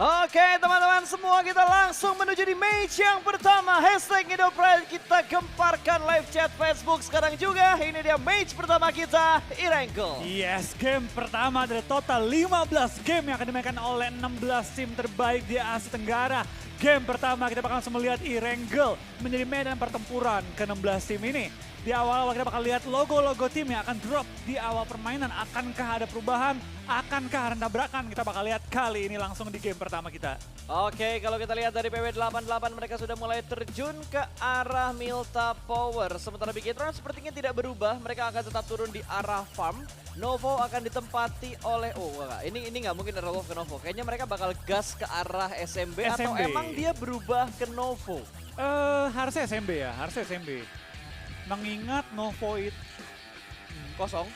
Oke teman-teman semua, kita langsung menuju di match yang pertama. Hashtag Indo-Pride, kita gemparkan live chat Facebook sekarang juga. Ini dia match pertama kita, Irengkel. Yes, game pertama dari total 15 game yang akan dimainkan oleh 16 tim terbaik di Asia Tenggara. Game pertama kita bakal langsung melihat Irengkel menjadi medan pertempuran ke-16 tim ini. Di awal-awal kita bakal lihat logo-logo tim yang akan drop di awal permainan. Akankah ada perubahan? Akankah ada tabrakan? Kita bakal lihat kali ini langsung di game pertama kita. Oke, kalau kita lihat dari PW88 mereka sudah mulai terjun ke arah Milta Power. Sementara Bigetron sepertinya tidak berubah, mereka akan tetap turun di arah farm. Novo akan ditempati oleh, ini nggak mungkin Rolf ke Novo. Kayaknya mereka bakal gas ke arah SMB, atau emang dia berubah ke Novo? Harusnya SMB ya, harusnya SMB. Mengingat Novo itu Kosong.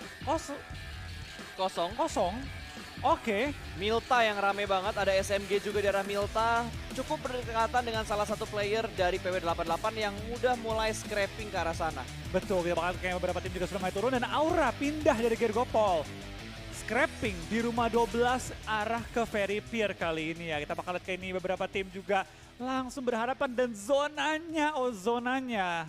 Oke. Milta yang rame banget, ada SMG juga di arah Milta. Cukup berdekatan dengan salah satu player dari PW88 yang udah mulai scrapping ke arah sana. Betul, kita bakal kayak beberapa tim juga sudah mulai turun dan Aura pindah dari Gergopol. Scrapping di rumah 12 arah ke Ferry Pier kali ini ya. Kita bakal lihat kayak ini beberapa tim juga langsung berhadapan dan zonanya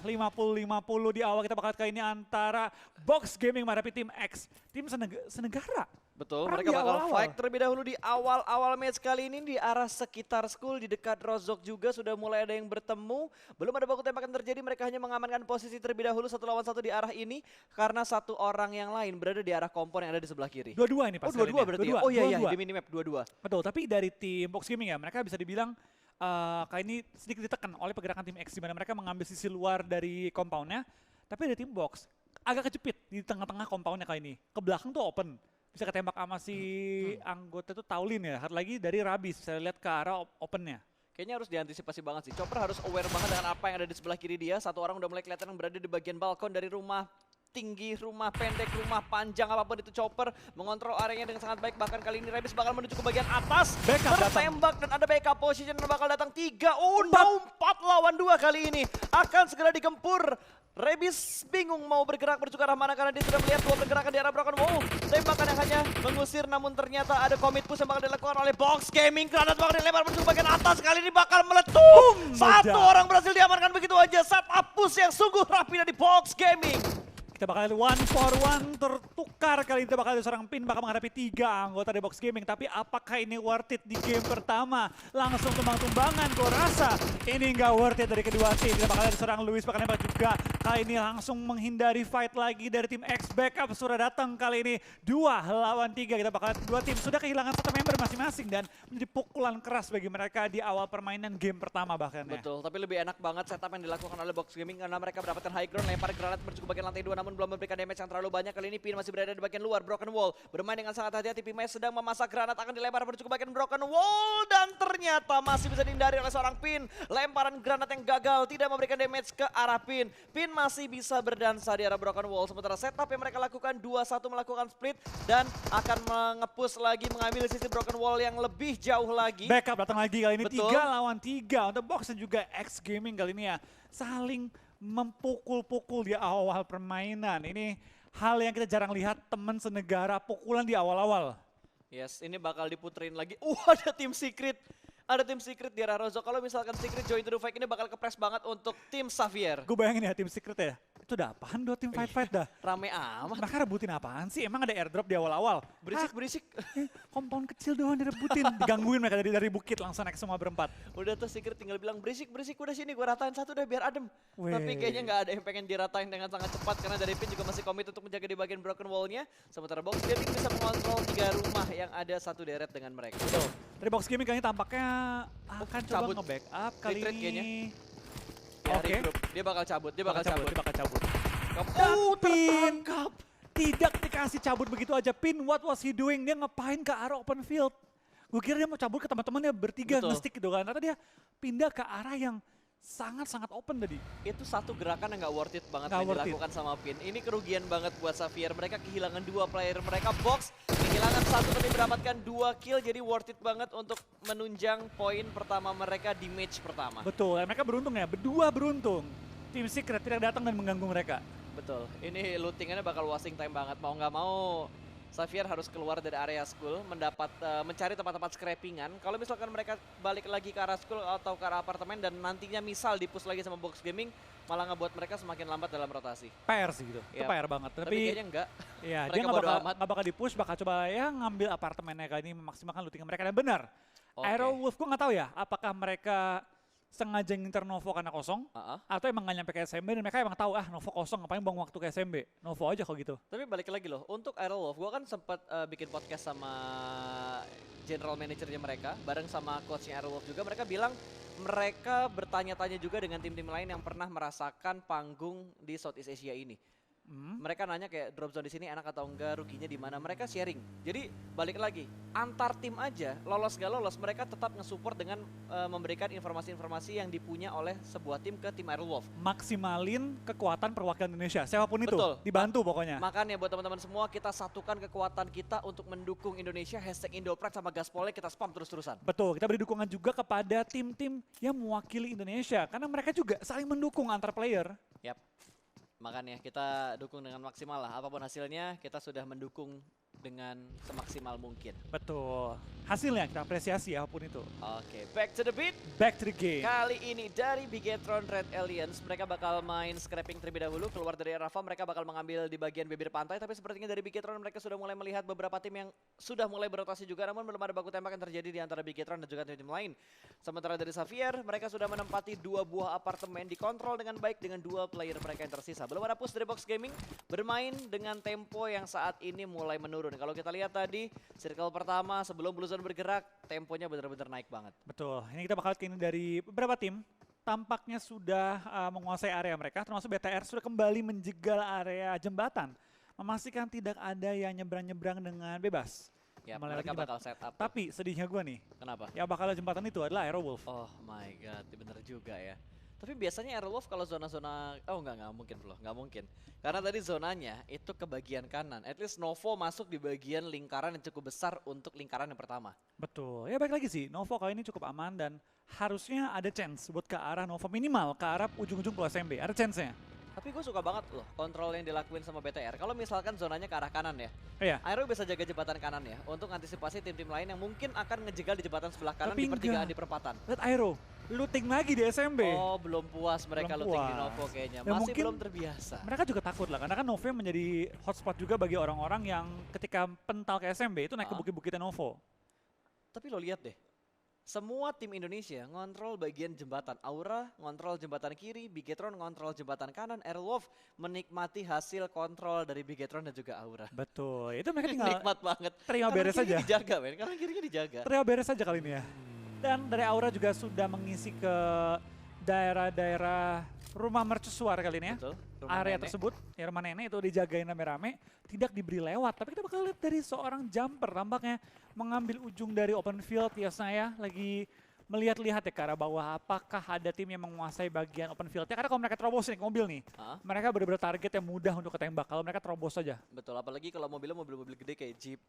50-50 di awal. Kita bakal lihat kayak ini antara Box Gaming menghadapi tim X, tim senegara. Betul, Perang mereka bakal awal-awal. fight terlebih dahulu di awal-awal match kali ini di arah sekitar school, di dekat Rozok juga sudah mulai ada yang bertemu. Belum ada baku tembakan terjadi, mereka hanya mengamankan posisi terlebih dahulu 1 lawan 1 di arah ini karena satu orang yang lain berada di arah kompon yang ada di sebelah kiri. Dua-dua ini pas dua-dua berarti ya? Oh iya, di minimap dua-dua. Betul, tapi dari tim Box Gaming ya, mereka bisa dibilang kali ini sedikit ditekan oleh pergerakan tim X, di mana mereka mengambil sisi luar dari compoundnya. Tapi dari tim Box agak kejepit di tengah-tengah compoundnya kali ini. Ke belakang tuh open. Bisa ketembak sama si anggota itu Taulin ya. Lagi dari Rabis, bisa lihat ke arah opennya. Kayaknya harus diantisipasi banget sih. Chopper harus aware banget dengan apa yang ada di sebelah kiri dia. Satu orang udah mulai kelihatan yang berada di bagian balkon dari rumah tinggi, rumah pendek, rumah panjang, apapun itu. Chopper mengontrol areanya dengan sangat baik. Bahkan kali ini Rabis bakal menuju ke bagian atas. Tertembak dan ada backup position yang bakal datang 3. Oh no, 4 lawan 2 kali ini. Akan segera digempur. Rabis bingung mau bergerak menuju ke arah mana karena dia sudah melihat 2 pergerakan di arah Broken Wall. Tembakan yang hanya mengusir, namun ternyata ada commit push yang bakal dilakukan oleh Box Gaming. Granat bakal dilempar menuju ke bagian atas, kali ini bakal meletup. Satu orang berhasil diamankan begitu aja. Setup push yang sungguh rapi dari Box Gaming. Kita bakal 1 for 1 tertukar kali ini. Kita bakal ada seorang Pin bakal menghadapi 3 anggota dari Box Gaming. Tapi apakah ini worth it di game pertama? Langsung tumbang-tumbangan, gue rasa ini nggak worth it dari kedua tim. Kita bakal ada seorang Luis bakal nembak juga. Kali ini langsung menghindari fight lagi dari tim X. Backup sudah datang kali ini 2 lawan 3. Kita bakal dua tim sudah kehilangan 1 member masing-masing dan menjadi pukulan keras bagi mereka di awal permainan game pertama bahkan ya. Betul, tapi lebih enak banget setup yang dilakukan oleh Box Gaming karena mereka mendapatkan high ground, lempar granat menuju ke bagian lantai 2 namun belum memberikan damage yang terlalu banyak. Kali ini Pin masih berada di bagian luar Broken Wall, bermain dengan sangat hati-hati. Pimes sedang memasak granat, akan dilempar menuju ke bagian Broken Wall dan ternyata masih bisa dihindari oleh seorang Pin. Lemparan granat yang gagal tidak memberikan damage ke arah Pin. Pin masih bisa berdansa di arah Broken Wall, sementara setup yang mereka lakukan 2-1 melakukan split dan akan mengepush lagi mengambil sisi Broken Wall yang lebih jauh lagi. Backup datang lagi kali ini. Betul. 3 lawan 3 untuk Box dan juga X Gaming kali ini ya. Saling mempukul-pukul di awal permainan. Ini hal yang kita jarang lihat, teman senegara pukulan di awal-awal. Yes, ini bakal diputerin lagi. Ada tim Secret. Ada tim Secret di arah Rozok. Kalau misalkan Secret join to the fight ini bakal kepres banget untuk tim Xavier. Gue bayangin ya tim Secret ya. Itu udah apaan 2 tim fight-fight dah. Rame amat. Mereka rebutin apaan sih? Emang ada airdrop di awal-awal? Berisik-berisik. Kompon kecil doang direbutin. Digangguin mereka dari bukit langsung naik semua berempat. Udah tuh Secret tinggal bilang berisik-berisik udah sini gue ratain satu deh biar adem. Weh. Tapi kayaknya nggak ada yang pengen diratain dengan sangat cepat karena dari Pin juga masih komit untuk menjaga di bagian broken wall-nya. Sementara Box Gaming bisa mengontrol 3 rumah yang ada satu deret dengan mereka. Betul. Dari Box Gaming kali ini tampaknya akan coba cabut. nge-backup kali Retreat ini. kayaknya. Ya, Oke. regroup. Dia bakal cabut, dia bakal cabut. Dia bakal cabut. Pin tertangkap. Tidak dikasih cabut begitu aja. Pin, what was he doing? Dia ngapain ke arah open field? Gue kira dia mau cabut ke teman-temannya bertiga Betul. nge-stick gitu kan. Ternyata dia pindah ke arah yang sangat-sangat open tadi. Itu satu gerakan yang gak worth it banget Nggak yang worth it. dilakukan sama Pin. Ini kerugian banget buat Xavier. Mereka kehilangan 2 player mereka. Box kehilangan 1 tapi mendapatkan 2 kill. Jadi worth it banget untuk menunjang poin pertama mereka di match pertama. Betul, mereka beruntung ya. Berdua beruntung. Tim Secret tidak datang dan mengganggu mereka. Betul. Ini lootingannya bakal wasting time banget. Mau nggak mau Xavier harus keluar dari area school, mencari tempat-tempat scrappingan. Kalau misalkan mereka balik lagi ke arah school atau ke arah apartemen dan nantinya misal di-push lagi sama Box Gaming, malah ngebuat mereka semakin lambat dalam rotasi. PR sih gitu, itu Yap. PR banget. Tapi kayaknya enggak. Iya, Mereka dia nggak bodo bakal, amat. nggak bakal di-push, bakal coba ya ngambil apartemennya kali ini, memaksimalkan looting mereka. Dan benar, Oke. Aerowolf gue nggak tahu ya, apakah mereka sengaja nginter Novo karena kosong, Uh-uh. atau emang nggak nyampe ke SMB dan mereka emang tahu Novo kosong, ngapain buang waktu ke SMB. Novo aja kok gitu. Tapi balik lagi loh, untuk Aerowolf, gue kan sempat bikin podcast sama general manajernya mereka, bareng sama coachnya Aerowolf juga. Mereka bilang mereka bertanya-tanya juga dengan tim-tim lain yang pernah merasakan panggung di Southeast Asia ini. Mereka nanya kayak drop zone di sini enak atau enggak, ruginya di mana. Mereka sharing. Jadi balik lagi, antar tim aja lolos gak lolos, mereka tetap nge-support dengan memberikan informasi-informasi yang dipunya oleh sebuah tim ke tim Aerowolf. Maksimalin kekuatan perwakilan Indonesia, siapapun itu, Betul. dibantu pokoknya. Makanya buat teman-teman semua, kita satukan kekuatan kita untuk mendukung Indonesia. #Indoprak sama Gaspolnya kita spam terus-terusan. Betul, kita beri dukungan juga kepada tim-tim yang mewakili Indonesia, karena mereka juga saling mendukung antar player. Yap. Makanya kita dukung dengan maksimal lah. Apapun hasilnya, kita sudah mendukung dengan semaksimal mungkin. Betul, hasilnya kita apresiasi apapun itu. Oke, back to the beat. Back to the game. Kali ini dari Bigetron Red Aliens, mereka bakal main scrapping terlebih dahulu. Keluar dari Rafa, mereka bakal mengambil di bagian bibir pantai. Tapi sepertinya dari Bigetron mereka sudah mulai melihat beberapa tim yang sudah mulai berotasi juga. Namun belum ada baku tembak yang terjadi di antara Bigetron dan juga tim-tim lain. Sementara dari Xavier, mereka sudah menempati 2 buah apartemen, dikontrol dengan baik dengan 2 player mereka yang tersisa. Belum ada push dari Box Gaming, bermain dengan tempo yang saat ini mulai menurun. Kalau kita lihat tadi, circle pertama sebelum Blue Zone bergerak, temponya benar-benar naik banget. Betul, ini kita bakal lihat ini dari beberapa tim. Tampaknya sudah menguasai area mereka, termasuk BTR sudah kembali menjegal area jembatan. Memastikan tidak ada yang nyebrang-nyebrang dengan bebas. Ya, Melewati mereka jembatan. bakal set up. Tapi sedihnya gue nih, Kenapa? yang bakal jembatan itu adalah Aerowolf. Oh my god, bener juga ya. Tapi biasanya Aerowolf kalau zona-zona, oh nggak mungkin bro, nggak mungkin. Karena tadi zonanya itu ke bagian kanan. At least Novo masuk di bagian lingkaran yang cukup besar untuk lingkaran yang pertama. Betul, ya baik lagi sih, Novo kali ini cukup aman dan harusnya ada chance buat ke arah Novo, minimal ke arah ujung-ujung Pulau SMB, ada chance-nya. Tapi gue suka banget loh kontrol yang dilakuin sama BTR. Kalau misalkan zonanya ke arah kanan ya, Iya. Aero bisa jaga jembatan kanan ya untuk antisipasi tim-tim lain yang mungkin akan ngejegal di jembatan sebelah kanan Tapi di pertigaan enggak. di perempatan. Lihat Aero, looting lagi di SMB. Oh belum puas mereka Belum looting di puas. Novo kayaknya. Dan Masih mungkin belum terbiasa. Mereka juga takut lah, karena kan Novo menjadi hotspot juga bagi orang-orang yang ketika pental ke SMB itu naik ke bukit-bukitnya Novo. Tapi lo lihat deh, semua tim Indonesia ngontrol bagian jembatan. Aura ngontrol jembatan kiri, Bigetron ngontrol jembatan kanan, Aerowolf menikmati hasil kontrol dari Bigetron dan juga Aura. Betul, itu mereka tinggal Nikmat banget. terima Kanan beres kirinya saja. dijaga men, karena kirinya dijaga. Terima beres saja kali ini ya. Dan dari Aura juga sudah mengisi ke daerah-daerah rumah mercusuar kali ini ya. Betul. Rumah Area nenek. tersebut, ya rumah nenek itu dijagain rame-rame, tidak diberi lewat. Tapi kita bakal lihat dari seorang jumper tampaknya mengambil ujung dari open field. Ya saya lagi melihat-lihat ya ke arah bawah, apakah ada tim yang menguasai bagian open fieldnya. Karena kalau mereka terobos nih ke mobil nih, Hah? mereka benar-benar target yang mudah untuk ketembak. Kalau mereka terobos saja. Betul, apalagi kalau mobilnya mobil-mobil gede kayak Jeep,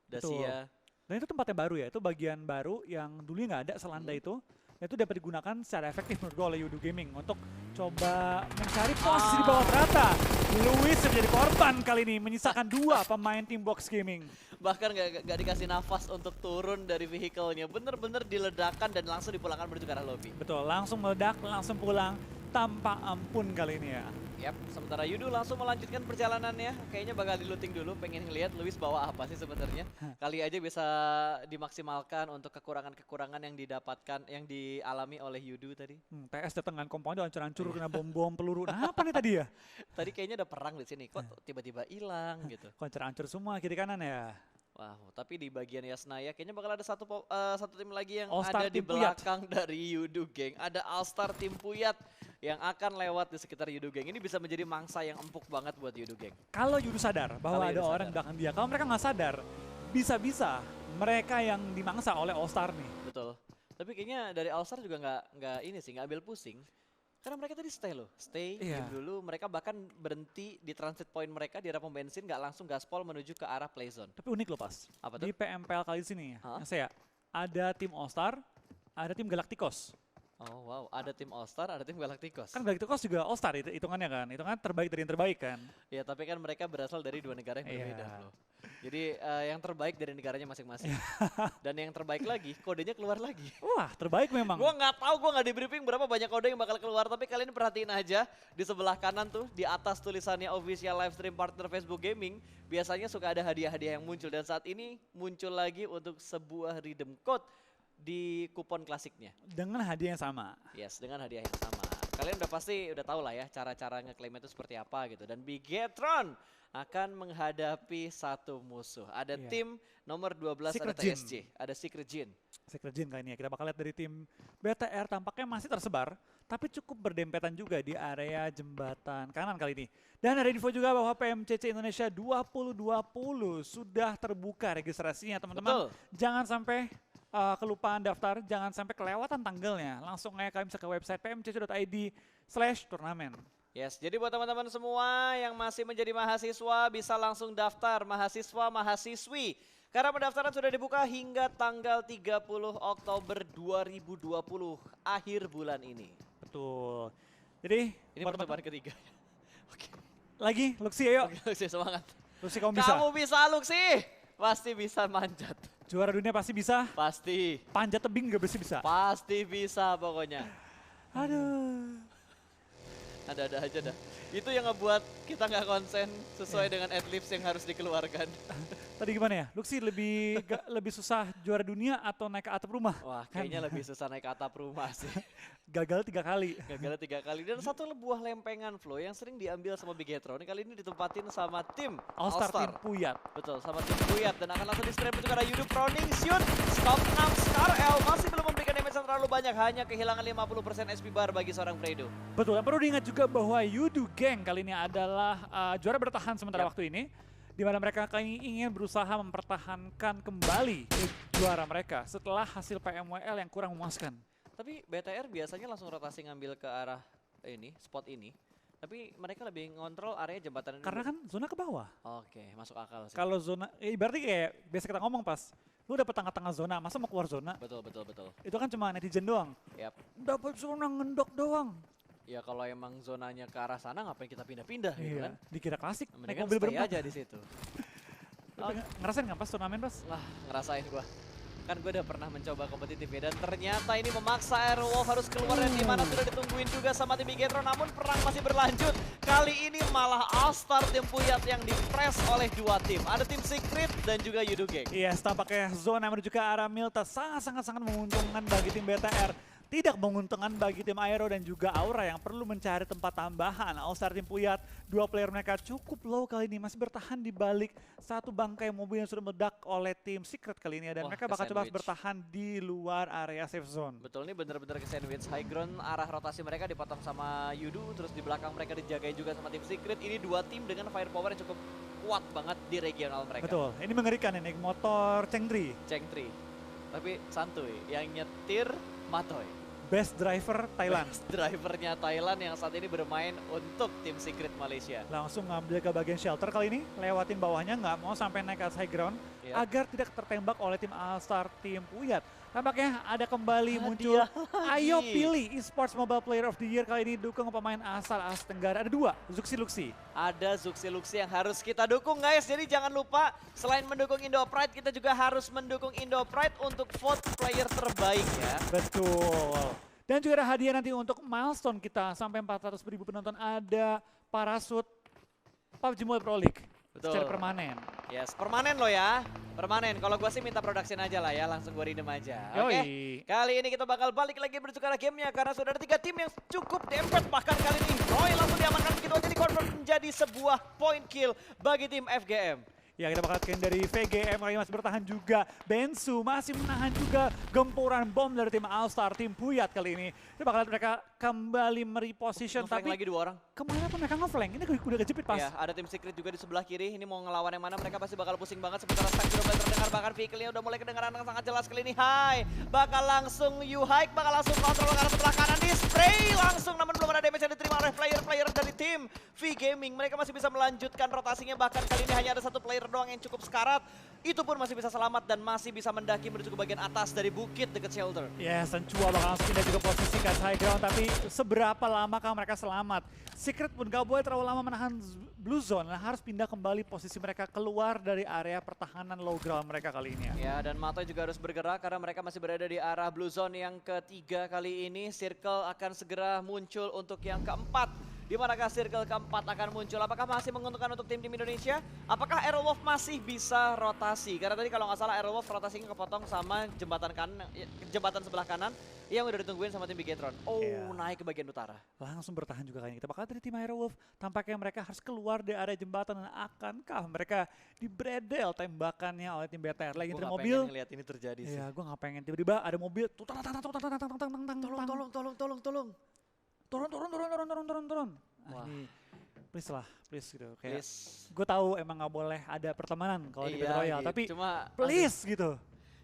Betul. Dacia. Dan itu tempatnya baru ya, itu bagian baru yang dulunya nggak ada selanda itu. Dan itu dapat digunakan secara efektif menurut gue oleh Yudu Gaming untuk coba mencari posisi di bawah rata. Luis yang menjadi korban kali ini, menyisakan 2 pemain tim Box Gaming. Bahkan gak dikasih nafas untuk turun dari vehicle-nya. Bener-bener diledakkan dan langsung dipulangkan menuju ke arah lobby. Betul, langsung meledak, langsung pulang tanpa ampun kali ini ya. Yap, sementara Yudu langsung melanjutkan perjalanannya. Kayaknya bakal di-looting dulu, pengen ngeliat Luis bawa apa sih sebenarnya. Kali aja bisa dimaksimalkan untuk kekurangan-kekurangan yang didapatkan, yang dialami oleh Yudu tadi. TS datang dengan komponen hancur-hancur kena bom-bom peluru. Nah apa nih tadi ya? Tadi kayaknya ada perang di sini, kok tiba-tiba hilang gitu. Hancur-hancur semua kiri kanan ya. Wow, tapi di bagian Yasnaya kayaknya bakal ada satu tim lagi yang All-Star ada di tim Puyat. belakang dari Yudu Gang. Ada All-Star tim Puyat yang akan lewat di sekitar Yudu Gang. Ini bisa menjadi mangsa yang empuk banget buat Yudu Gang. Kalau Yudu sadar bahwa Kalau ada Yudu orang sadar. di belakang dia, kalau mereka nggak sadar, bisa-bisa mereka yang dimangsa oleh All-Star nih. Betul. Tapi kayaknya dari All-Star juga nggak ini sih, nggak ambil pusing. Karena mereka tadi stay loh, stay Iya. game dulu. Mereka bahkan berhenti di transit point mereka di arah pom bensin, nggak langsung gaspol menuju ke arah play zone. Tapi unik loh pas. Apa tuh? Di PMPL kali sini Hah? yang saya ada tim All-Star, ada tim Galacticos. Oh wow, ada tim All-Star, ada tim Galacticos. Kan Galacticos juga All-Star hitungannya kan. Hitungan terbaik dari yang terbaik kan. Ya tapi kan mereka berasal dari 2 negara yang berbeda Iya. loh. Jadi yang terbaik dari negaranya masing-masing. Dan yang terbaik lagi, kodenya keluar lagi. Wah, terbaik memang. Gue nggak tahu, gue nggak di briefing berapa banyak kode yang bakal keluar. Tapi kalian perhatiin aja di sebelah kanan tuh, di atas tulisannya official live stream partner Facebook Gaming. Biasanya suka ada hadiah-hadiah yang muncul. Dan saat ini muncul lagi untuk sebuah redeem code di kupon klasiknya. Dengan hadiah yang sama. Yes, dengan hadiah yang sama. Kalian udah pasti udah tahu lah ya cara-cara ngeklaim itu seperti apa gitu. Dan Bigetron akan menghadapi satu musuh. Ada tim nomor 12 Secret ada TSJ, ada Secret Jin. Secret Jin kali ini ya. Kita bakal lihat dari tim BTR tampaknya masih tersebar. Tapi cukup berdempetan juga di area jembatan kanan kali ini. Dan ada info juga bahwa PMCC Indonesia 2020 sudah terbuka registrasinya teman-teman. Jangan sampai kelupaan daftar, jangan sampai kelewatan tanggalnya. Langsung aja kalian bisa ke website pmcc.id/turnamen. Yes, jadi buat teman-teman semua yang masih menjadi mahasiswa bisa langsung daftar mahasiswa-mahasiswi. Karena pendaftaran sudah dibuka hingga tanggal 30 Oktober 2020, akhir bulan ini. Betul. Jadi Ini pertemuan ketiga. Oke. Lagi, Luxi ayo. Oke, Luxi semangat. Luxi kamu bisa. Kamu bisa Luxi. Pasti bisa manjat. Juara dunia pasti bisa. Pasti. Panjat tebing juga bisa. Pasti bisa pokoknya. Aduh. Ada-ada aja dah. Itu yang ngebuat kita nggak konsen sesuai dengan adlibs yang harus dikeluarkan. Tadi gimana ya? Luxi lebih susah juara dunia atau naik ke atap rumah? Wah, kayaknya lebih susah naik ke atap rumah sih. Gagal 3 kali. Gagal 3 kali. Dan satu buah lempengan flow yang sering diambil sama Bigetron. Kali ini ditempatin sama tim All-Star tim Puyat. Betul, sama tim Puyat. Dan akan langsung di-scrap juga ada Yudu Proning, Shoot, Stop 6, Star L. Masih belum memberikan damage yang terlalu banyak. Hanya kehilangan 50% SP bar bagi seorang Fredo. Betul, dan perlu diingat juga bahwa Yudu Gang kali ini adalah juara bertahan sementara waktu ini. Di mana mereka kali ini ingin berusaha mempertahankan kembali juara mereka setelah hasil PMWL yang kurang memuaskan. Tapi BTR biasanya langsung rotasi ngambil ke arah ini, spot ini. Tapi mereka lebih ngontrol area jembatan ini. Karena kan zona ke bawah. Oke, masuk akal sih. Kalau zona, berarti kayak biasa kita ngomong pas, lu dapet tengah-tengah zona, masa mau keluar zona? Betul, betul, betul. Itu kan cuma netizen doang. Yap. Dapat zona ngendok doang. Ya kalau emang zonanya ke arah sana ngapain kita pindah-pindah gitu kan. Dikira klasik, naik Mendingan mobil stay berempat. aja di situ. Ngerasain nggak pas turnamen pas? Wah, ngerasain gua. Kan gue udah pernah mencoba kompetitif ya, dan ternyata ini memaksa Airwolf harus keluar dan dimana sudah ditungguin juga sama tim Bigetron, namun perang masih berlanjut. Kali ini malah All-Star tim Puyat yang di-press oleh dua tim. Ada tim Secret dan juga Yudu Gang. Iya, tampaknya zona menuju ke arah Milta sangat menguntungkan bagi tim BTR. Tidak menguntungkan bagi tim Aero dan juga Aura yang perlu mencari tempat tambahan. All-Star tim Puyat, dua player mereka cukup low kali ini, masih bertahan di balik satu bangkai mobil yang sudah meledak oleh tim Secret kali ini. Dan mereka bakal coba bertahan di luar area safe zone. Betul, ini bener-bener ke sandwich. High ground, arah rotasi mereka dipotong sama Yudu, terus di belakang mereka dijagain juga sama tim Secret. Ini dua tim dengan firepower yang cukup kuat banget di regional mereka. Betul, ini mengerikan ini, motor Chengdri. Chengdri. Tapi santuy, yang nyetir Matoy. Best driver Thailand. Best drivernya Thailand yang saat ini bermain untuk tim Secret Malaysia. Langsung ngambil ke bagian shelter kali ini, lewatin bawahnya, nggak mau sampai naik ke high ground agar tidak tertembak oleh tim All-Star tim Puyat. Tampaknya ada kembali muncul, ayo pilih esports mobile player of the year kali ini, dukung pemain asal Asia Tenggara. Ada dua, Zuxi Luxi. Ada Zuxi Luxi yang harus kita dukung guys, jadi jangan lupa selain mendukung Indo Pride, kita juga harus mendukung Indo Pride untuk vote player terbaik ya. Betul. Dan juga ada hadiah nanti untuk milestone kita, sampai 400.000 penonton ada parasut PUBG Mobile Pro League. Betul. Secara permanen. Yes, permanen loh ya. Permanen. Kalau gue sih minta production aja lah ya, langsung gue redeem aja. Oke. Kali ini kita bakal balik lagi menuju ke arah gamenya karena sudah ada 3 tim yang cukup dempet. Bahkan kali ini Roy langsung diamankan begitu aja, di convert menjadi sebuah point kill bagi tim FGM. Ya, kita bakal lihat dari VGM kali masih bertahan juga. Bensu masih menahan juga gempuran bom dari tim All-Star, tim Puyat kali ini. Kita bakal lihat mereka kembali mereposition, tapi lagi 2 orang. Kemana pun mereka ngeflank, ini udah kejepit pas. Ya, ada tim Secret juga di sebelah kiri, ini mau ngelawan yang mana, mereka pasti bakal pusing banget. Sementara stack sudah mulai terdengar, bahkan vehicle-nya udah mulai kedengaran dengan sangat jelas kali ini. Hai, bakal langsung U-Hike, bakal langsung kontrol ke arah sebelah kanan, di spray langsung, namun belum ada damage yang diterima oleh player-player dari tim V Gaming. Mereka masih bisa melanjutkan rotasinya, bahkan kali ini hanya ada 1 player doang yang cukup sekarat. itu pun masih bisa selamat dan masih bisa mendaki menuju ke bagian atas dari bukit dekat shelter. Yes, dan Chua bakal langsung pindah juga posisi ke high ground, tapi seberapa lamakah mereka selamat? Secret pun gak boleh terlalu lama menahan blue zone, harus pindah kembali posisi mereka keluar dari area pertahanan low ground mereka kali ini ya. Ya, dan Matoy juga harus bergerak karena mereka masih berada di arah blue zone yang ketiga kali ini. Circle akan segera muncul untuk yang keempat. Di manakah circle keempat akan muncul? Apakah masih menguntungkan untuk tim-tim Indonesia? Apakah Aerowolf masih bisa rotasi? Karena tadi kalau nggak salah Aerowolf rotasinya kepotong sama jembatan kanan, jembatan sebelah kanan yang udah ditungguin sama tim Bigetron. Oh, naik ke bagian utara. Langsung bertahan juga kayaknya. Kita bakal dari tim Aerowolf. Tampaknya mereka harus keluar dari area jembatan. Dan akankah mereka dibredel tembakannya oleh tim BTR? Lagi dari mobil. Gue ngeliat ini terjadi sih. Iya, gue gak pengen. Tiba-tiba ada mobil. Tolong. Turun. Wah. Please lah, please gitu. Kayak Please. gue tahu emang gak boleh ada pertemanan kalau di Battle Royale. gitu. Tapi Cuma, please gitu.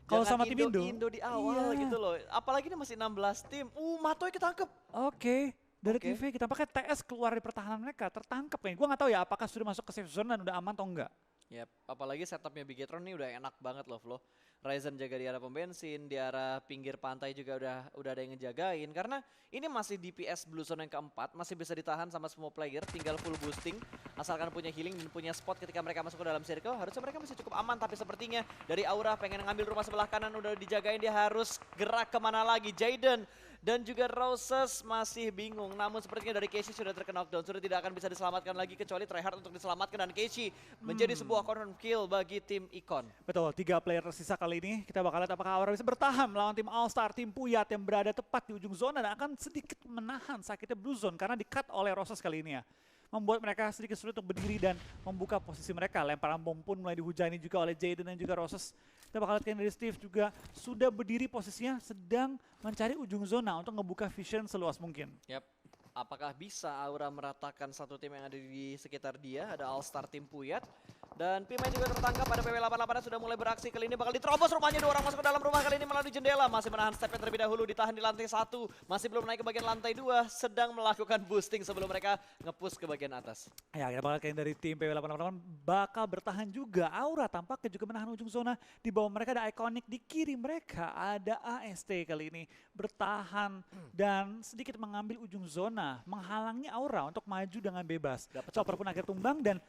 Kalau sama tim Indo di awal gitu loh. Apalagi ini masih 16 tim. Matoy ketangkep. Oke. Dari TV kita pakai TS keluar dari pertahanan mereka tertangkap kayaknya. Gue gak tahu ya apakah sudah masuk ke safe zone dan udah aman atau enggak. Yap, apalagi setupnya Bigetron ini udah enak banget loh Flo. Ryzen jaga di arah pom bensin, di arah pinggir pantai juga udah ada yang ngejagain. Karena ini masih DPS Blue Zone yang keempat, masih bisa ditahan sama semua player, tinggal full boosting. Asalkan punya healing dan punya spot ketika mereka masuk ke dalam circle, harusnya mereka masih cukup aman. Tapi sepertinya dari Aura pengen ngambil rumah sebelah kanan udah dijagain, dia harus gerak kemana lagi. Jaden dan juga Roses masih bingung. Namun sepertinya dari Casey sudah terkena knockdown, sudah tidak akan bisa diselamatkan lagi kecuali tryhard untuk diselamatkan. Dan Casey menjadi sebuah confirm kill bagi tim Icon. Betul, 3 player tersisa kali ini. Kita bakal lihat apakah Aura bisa bertahan melawan tim All-Star, tim Puyat yang berada tepat di ujung zona dan akan sedikit menahan sakitnya Blue Zone karena di-cut oleh Roses kali ini ya. Membuat mereka sedikit sulit untuk berdiri dan membuka posisi mereka. Lemparan bom pun mulai dihujani juga oleh Jaden dan juga Roses. Kita bakal lihat dari Steve juga sudah berdiri posisinya sedang mencari ujung zona untuk ngebuka vision seluas mungkin. Yap. Apakah bisa Aura meratakan satu tim yang ada di sekitar dia? Ada All-Star tim Puyat. Dan Pima juga tertangkap, ada PW88 sudah mulai beraksi. Kali ini bakal diterobos rumahnya, 2 orang masuk ke dalam rumah kali ini melalui jendela. Masih menahan stepnya terlebih dahulu, ditahan di lantai 1. Masih belum naik ke bagian lantai 2, sedang melakukan boosting sebelum mereka nge-push ke bagian atas. Ya, kita bakal lihat dari tim PW88 bakal bertahan juga. Aura tampaknya juga menahan ujung zona. Di bawah mereka ada Iconic, di kiri mereka ada AST kali ini. Bertahan dan sedikit mengambil ujung zona, menghalangi Aura untuk maju dengan bebas. Chopper pun akhirnya tumbang dan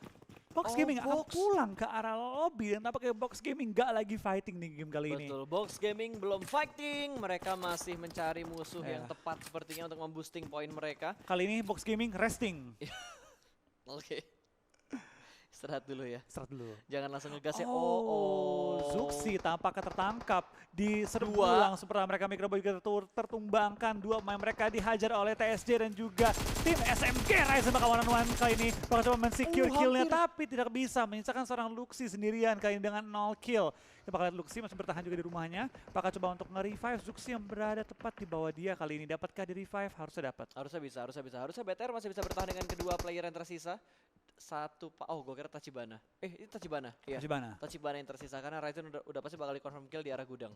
Box Gaming akan pulang ke arah lobby dan tampaknya Box Gaming gak lagi fighting di game kali ini. Betul, Box Gaming belum fighting, mereka masih mencari musuh yang tepat sepertinya untuk memboosting poin mereka. Kali ini Box Gaming resting. Oke. Istirahat dulu ya. Istirahat dulu. Jangan langsung ngegas ya. Zuxi tampaknya tertangkap di serbu langsung pertama mereka. Microboy juga tertumbangkan. 2 pemain mereka dihajar oleh TSJ dan juga tim SMG. Ryzen bakal one-on-one kali ini. Bakal coba men-secure killnya tapi tidak bisa. Menyisakan seorang Luxi sendirian kali ini dengan 0 kill. Kita bakal lihat Luxi masih bertahan juga di rumahnya. Bakal coba untuk nge-revive Zuxi yang berada tepat di bawah dia kali ini. Dapatkah di-revive? Harusnya dapat. Harusnya bisa. Harusnya BTR masih bisa bertahan dengan kedua player yang tersisa. Gue kira Tachibana. Ini Tachibana. Iya. Tachibana yang tersisa karena Ryzen udah pasti bakal di-confirm kill di arah gudang.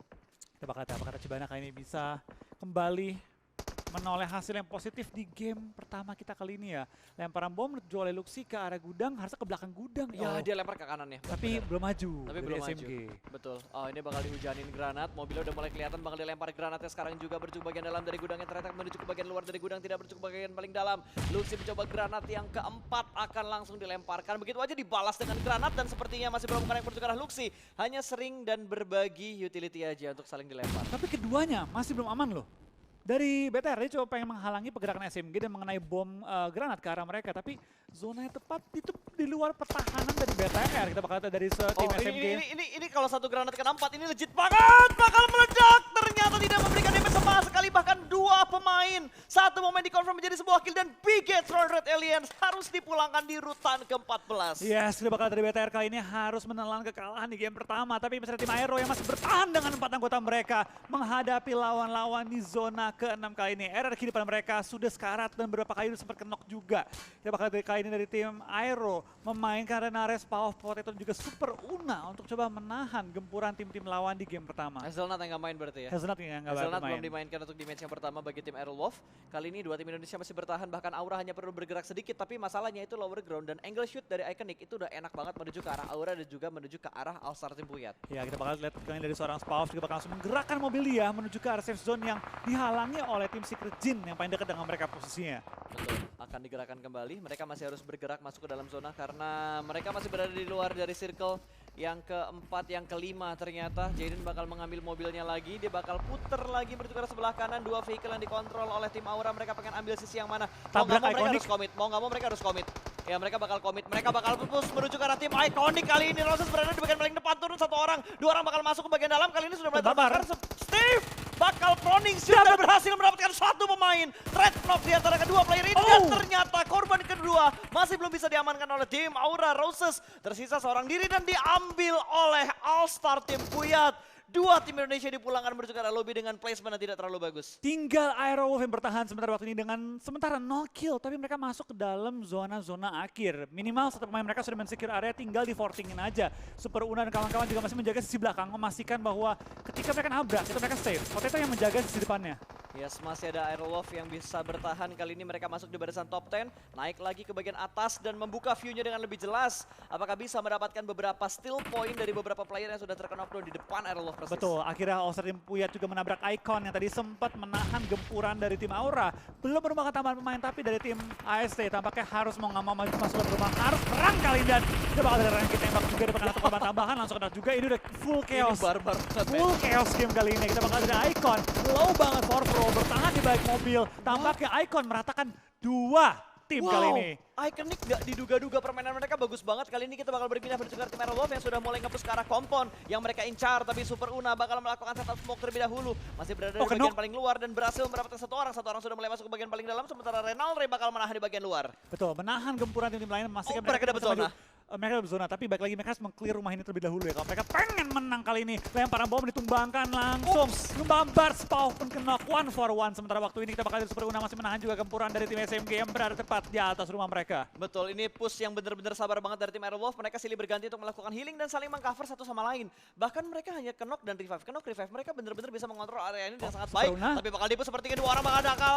Kita bakal lihat apakah Tachibana kali ini bisa kembali menoleh hasil yang positif di game pertama kita kali ini ya. Lemparan bom menuju oleh Luxi ke arah gudang, harusnya ke belakang gudang. Ya, dia lempar ke kanannya. Tapi belum maju. Tapi belum maju. Betul. Ini bakal dihujanin granat. Mobilnya udah mulai kelihatan bakal dilempar granatnya sekarang juga bercukup bagian dalam dari gudangnya, ternyata menuju ke bagian luar dari gudang, tidak bercukup bagian paling dalam. Luxi mencoba granat yang keempat akan langsung dilemparkan. Begitu aja dibalas dengan granat dan sepertinya masih belum kena yang arah Luxi. Hanya sering dan berbagi utility aja untuk saling dilempar. Tapi keduanya masih belum aman loh. Dari BTR dia coba pengen menghalangi pergerakan SMG dan mengenai bom granat ke arah mereka, tapi zona yang tepat itu di luar pertahanan dari BTR. Kita bakal lihat dari tim SMG. Ini kalau satu granat kena 4 ini legit banget, bakal meledak. Ternyata tidak memberikan damage sama sekali, bahkan 2 pemain. 1 momen dikonfirm menjadi sebuah kill dan Bigetron Red Aliens harus dipulangkan di rutan ke-14. Yes, kita bakal dari BTR kali ini harus menelan kekalahan di game pertama, tapi masih ada tim Aero yang masih bertahan dengan 4 anggota mereka menghadapi lawan-lawan di zona ke-6 kali ini. RRQ di depan mereka sudah sekarat dan beberapa kali sempat kenok juga. Kita bakal dari kali ini dari tim Aero memainkan Renares, Power Potato dan juga Super Una untuk coba menahan gempuran tim-tim lawan di game pertama. Hazelnut yang nggak main berarti ya? Hazelnut yang nggak belum dimainkan untuk di match yang pertama bagi tim Aerowolf. Kali ini 2 tim Indonesia masih bertahan bahkan Aura hanya perlu bergerak sedikit, tapi masalahnya itu lower ground dan angle shoot dari Iconic itu udah enak banget menuju ke arah Aura dan juga menuju ke arah All-Star Team Puyat. Ya, kita bakal lihat kali dari seorang Spauf juga bakal langsung menggerakkan mobil dia menuju ke arah safe zone yang dihalangi oleh tim Secret Jin yang paling dekat dengan mereka posisinya. Betul, akan digerakkan kembali. Mereka masih harus bergerak masuk ke dalam zona karena mereka masih berada di luar dari circle yang keempat, yang kelima ternyata. Jaden bakal mengambil mobilnya lagi, dia bakal puter lagi menuju ke arah sebelah kanan. Dua vehicle yang dikontrol oleh tim Aura, mereka pengen ambil sisi yang mana. Mau nggak mau mereka harus komit, mau nggak mau mereka harus komit. Ya mereka bakal komit, mereka bakal push menuju ke arah tim Iconic. Kali ini Roses berada di bagian paling depan, turun satu orang, dua orang bakal masuk ke bagian dalam. Kali ini sudah mulai terbakar. Steve bakal proning shoot dan berhasil mendapatkan satu pemain. Threat knock di antara kedua player ini dan ternyata korban kedua masih belum bisa diamankan oleh tim Aura. Roses tersisa seorang diri dan diambil oleh All-Star Team Puyat. Dua tim Indonesia dipulangkan menuju ke arah lobby dengan placement yang tidak terlalu bagus. Tinggal Aerowolf yang bertahan sementara waktu ini dengan sementara 0 kill, tapi mereka masuk ke dalam zona-zona akhir. Minimal satu pemain mereka sudah men-secure area, tinggal di-fortingin aja. Super Una dan kawan-kawan juga masih menjaga sisi belakang, memastikan bahwa ketika mereka nabrak, itu mereka safe. Potato yang menjaga sisi depannya. Yes, masih ada Aerowolf yang bisa bertahan. Kali ini mereka masuk di barisan top 10, naik lagi ke bagian atas dan membuka view-nya dengan lebih jelas. Apakah bisa mendapatkan beberapa steal point dari beberapa player yang sudah terknockdown di depan Aerowolf persis. Betul, akhirnya All-Star Team Puyat juga menabrak Icon yang tadi sempat menahan gempuran dari tim Aura. Belum merupakan tambahan pemain, tapi dari tim AST tampaknya harus mau nggak mau maju masuk ke rumah, harus perang kali ini. Dan dia bakal ada ranking tembak juga, dia bakal ada korban tambahan, langsung kena juga. Ini udah full chaos. Ini barbar. Full chaos game kali ini. Kita bakal ada Icon, low banget for pro, bertahan di balik mobil. Tampaknya Icon meratakan dua tim kali ini. Iconic gak diduga-duga, permainan mereka bagus banget. Kali ini kita bakal berpindah menuju ke tim Aerowolf yang sudah mulai nge-push ke arah kompon yang mereka incar. Tapi Super Una bakal melakukan setup smoke terlebih dahulu. Masih berada di bagian paling luar dan berhasil mendapatkan satu orang. Satu orang sudah mulai masuk ke bagian paling dalam, sementara Renalre bakal menahan di bagian luar. Betul, menahan gempuran tim-tim lain, memastikan mereka dapat zona. Mereka dapat zona, tapi baik lagi mereka harus meng-clear rumah ini terlebih dahulu ya. Kalau mereka pengen menang kali ini, lemparan bom ditumbangkan langsung. Ngebambar, Spauf pun kena 1-for-1. Sementara waktu ini kita bakal lihat Super Una masih menahan juga gempuran dari tim SMG yang berada tepat di atas rumah mereka. Betul, ini push yang benar-benar sabar banget dari tim Aerowolf. Mereka silih berganti untuk melakukan healing dan saling mengcover satu sama lain. Bahkan mereka hanya knock dan revive. Knock, revive. Mereka benar-benar bisa mengontrol area ini dengan sangat baik. Tapi bakal dipush seperti kedua orang bakal nakal.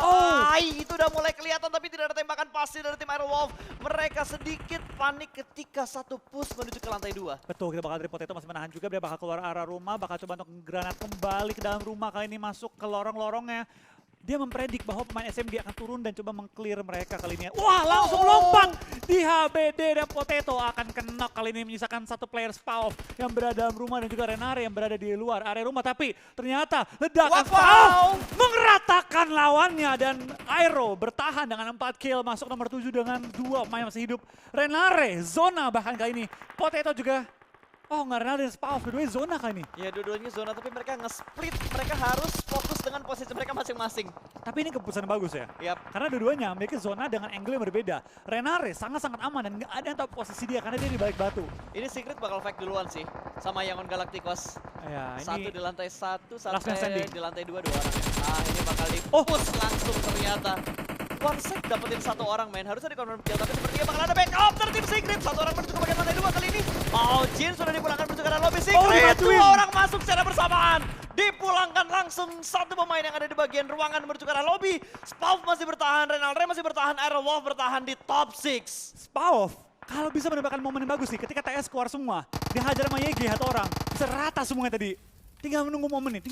Itu udah mulai kelihatan, tapi tidak ada tembakan pasti dari tim Aerowolf. Mereka sedikit panik ketika satu push menuju ke lantai 2. Betul, kita bakal dari Potato masih menahan juga. Dia bakal keluar arah rumah, bakal coba untuk granat kembali ke dalam rumah. Kali ini masuk ke lorong-lorongnya. Dia mempredik bahwa pemain SMG akan turun dan coba meng-clear mereka kali ini. Wah, langsung lompat di HBD dan Potato akan kena kali ini, menyisakan satu player Spauf yang berada dalam rumah dan juga Renare yang berada di luar area rumah. Tapi ternyata ledakan Spauf mengeratakan lawannya dan Aero bertahan dengan 4 kill, masuk nomor 7 dengan 2 pemain masih hidup. Renare zona bahkan kali ini. Potato juga nggak Renal dan Spauf, dua-duanya zona kan ini? Ya dua-duanya zona, tapi mereka nge-split. Mereka harus fokus dengan posisi mereka masing-masing. Tapi ini keputusan yang bagus ya? Yap. Karena dua-duanya memiliki zona dengan angle yang berbeda. Renare sangat-sangat aman dan nggak ada yang tahu posisi dia karena dia di balik batu. Ini Secret bakal fight duluan sih, sama Yangon Galacticos. Ya, ini satu di lantai 1 last man standing. sampai di lantai 2 dua orang. Ini bakal di-push langsung ternyata. One sec dapetin satu orang men, harusnya di-confirm kill, tapi sepertinya bakal ada backup dari tim Secret. Satu orang menuju ke bagian lantai 2 kali ini. Jin sudah dipulangkan menuju ke arah lobby Secret. Dua orang masuk secara bersamaan. Dipulangkan langsung satu pemain yang ada di bagian ruangan menuju ke arah lobby. Spauf masih bertahan, Renalre masih bertahan, Aerowolf bertahan di top 6. Spauf kalau bisa mendapatkan momen yang bagus nih, ketika TS keluar semua, dihajar sama YG satu orang, bisa rata semuanya tadi. Tinggal menunggu momen nih,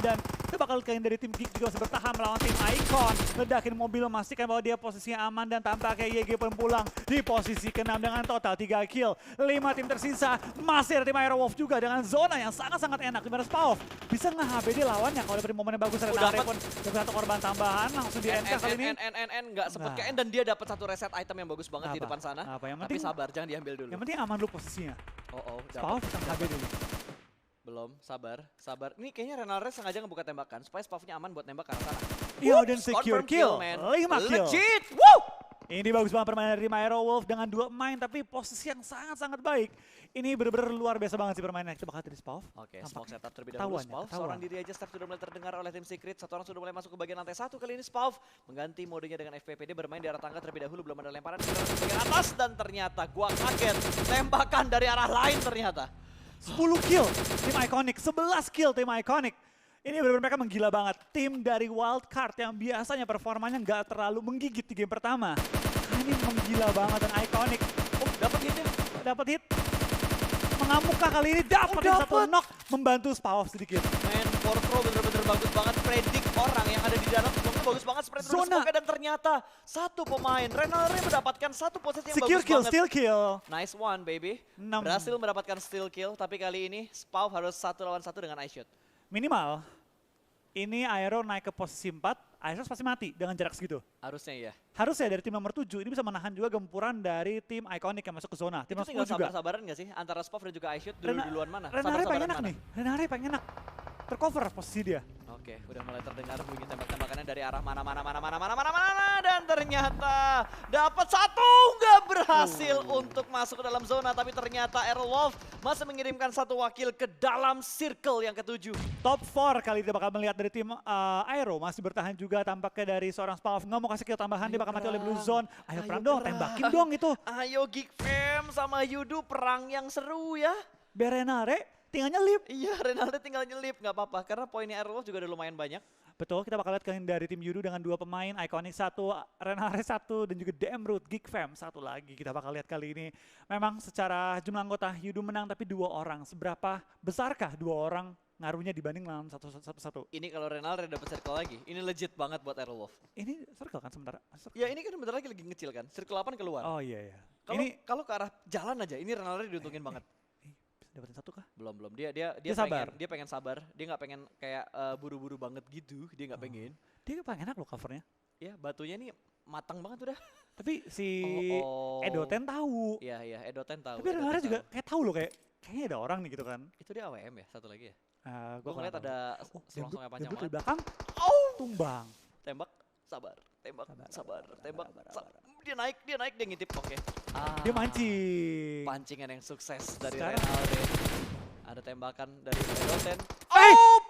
dan kita bakal kalian dari tim Geek juga masih bertahan melawan tim Icon. Ledakin mobil memastikan bahwa dia posisinya aman dan tampaknya YG pun pulang di posisi ke-6 dengan total 3 kill. 5 tim tersisa, masih ada tim Aerowolf juga dengan zona yang sangat-sangat enak. Dimana Spauf bisa nge-HBD lawannya kalau dapat momen yang bagus. Renare pun dapat satu korban tambahan, langsung di NK kali ini. Nggak sempet ke N dan dia dapat satu reset item yang bagus banget di depan sana. Tapi sabar, jangan diambil dulu. Yang penting aman dulu posisinya. Spauf tentang HBD dulu. Belum, sabar. Ini kayaknya Renalre sengaja ngebuka tembakan supaya Spaufnya aman buat nembak ke arah sana. Iya, dan secure kill. 5 kill. Legit! Woo! Ini bagus banget permainan dari Aerowolf dengan 2 main, tapi posisi yang sangat-sangat baik. Ini benar-benar luar biasa banget sih permainannya. Kita bakal dari Spauf. Oke, smoke setup terlebih dahulu. Spauf, seorang diri aja step sudah mulai terdengar oleh tim Secret. Satu orang sudah mulai masuk ke bagian lantai 1. Kali ini Spauf mengganti modenya dengan FPP. Dia bermain di arah tangga terlebih dahulu. Belum ada lemparan ke bagian atas. Dan ternyata gua kaget. Tembakan dari arah lain ternyata. 10 kill tim Iconic, 11 kill tim Iconic. Ini benar-benar mereka menggila banget. Tim dari Wildcard yang biasanya performanya nggak terlalu menggigit di game pertama. Ini menggila banget dan iconic. Oh, dapat hitnya. Dapat hit. Mengamukkah kali ini? Dapetin satu knock. Membantu Spaw sedikit. Men, Fortro bener-bener bagus banget predik orang yang ada di dalam smoke bagus banget spread through Zona. smoke dan ternyata satu pemain Renalre mendapatkan satu posisi yang Secure bagus kill, banget. steal kill. Nice one baby. 6. Berhasil mendapatkan steal kill tapi kali ini Spaw harus 1 lawan 1 dengan ice shot. Minimal. Ini Aero naik ke posisi 4. Aero pasti mati dengan jarak segitu. Harusnya iya. Harusnya dari tim nomor 7 ini bisa menahan juga gempuran dari tim Iconic yang masuk ke zona. Tim Itu nomor tinggal 10 juga. sabar-sabaran gak sih antara Spaw dan juga ice shot duluan mana? Renare Sabar-sabaran pengen enak mana? nih. Renare pengen enak. Tercover posisi dia. Oke, udah mulai terdengar bunyi tembak-tembakannya dari arah mana dan ternyata dapat satu, nggak berhasil untuk masuk ke dalam zona, tapi ternyata Aerowolf masih mengirimkan satu wakil ke dalam circle yang ke-7. Top 4 kali dia bakal melihat dari tim Aero masih bertahan juga tampaknya dari seorang Spaw. Nggak mau kasih kill tambahan, dia bakal mati oleh Blue Zone. Ayo perang dong, tembakin dong itu. Ayo Geek Fam sama Yudu perang yang seru ya. Biar Renare tinggal nyelip. Iya, Renaldo tinggal nyelip, nggak apa-apa karena poinnya Aerowolf juga udah lumayan banyak. Betul, kita bakal lihat kalian dari tim Yudu dengan 2 pemain, Iconic 1, Renare 1, dan juga DM Root, Geek Fam 1 lagi. Kita bakal lihat kali ini. Memang secara jumlah anggota Yudu menang tapi 2 orang. Seberapa besarkah 2 orang ngaruhnya dibanding lawan satu? Ini kalau Renaldo dapat circle lagi, ini legit banget buat Aerowolf. Ini circle kan sementara? Circle. Ya ini kan bentar lagi ngecil kan, circle 8 keluar. Oh iya iya. Kalau ke arah jalan aja, ini Renaldo diuntungin banget. Dapetin 1 kah? Belum. Dia sabar. Dia pengen sabar. Dia nggak pengen kayak buru-buru banget gitu. Dia nggak pengen. Dia paling enak loh covernya. Ya batunya nih matang banget udah. Tapi si Oh. Edoten tahu. Iya Edoten tahu. Tapi Renare juga kayak tahu loh kayaknya ada orang nih gitu kan. Itu dia AWM ya satu lagi ya. Gue Gue ngeliat ada selongsong yang panjang di banget. belakang. Tumbang. Tembak, sabar. Tembak, Sabar, tembak. sabar. Dia naik, dia ngintip. Oke. Dia mancing. Pancingan yang sukses dari Sekarang- Renaldo. Ada tembakan dari Edoten. Eh! Oh!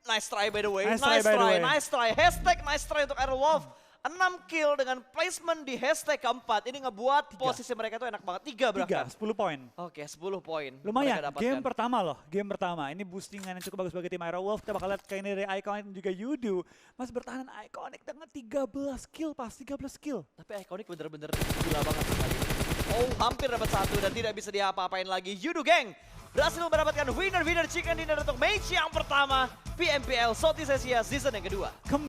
Nice try by the way. Nice try by the way. Nice try. Hashtag nice try untuk Aerowolf. 6 kill dengan placement di hashtag keempat. Ini ngebuat posisi mereka tuh enak banget. 3 bahkan. 10 poin. Oke, 10 poin. Lumayan, mereka dapatkan. game pertama loh. Game pertama. Ini boostingan yang cukup bagus bagi tim Aerowolf. Kita bakal lihat kayak ini dari Iconic dan juga Yudu. Masih bertahan Iconic dengan 13 kill pas 13 kill. Tapi Iconic bener-bener gila banget kali ini. Oh, hampir dapat 1 dan tidak bisa diapa-apain lagi. Yudu Gang berhasil mendapatkan winner chicken dinner untuk match yang pertama PMPL Southeast Asia season yang kedua.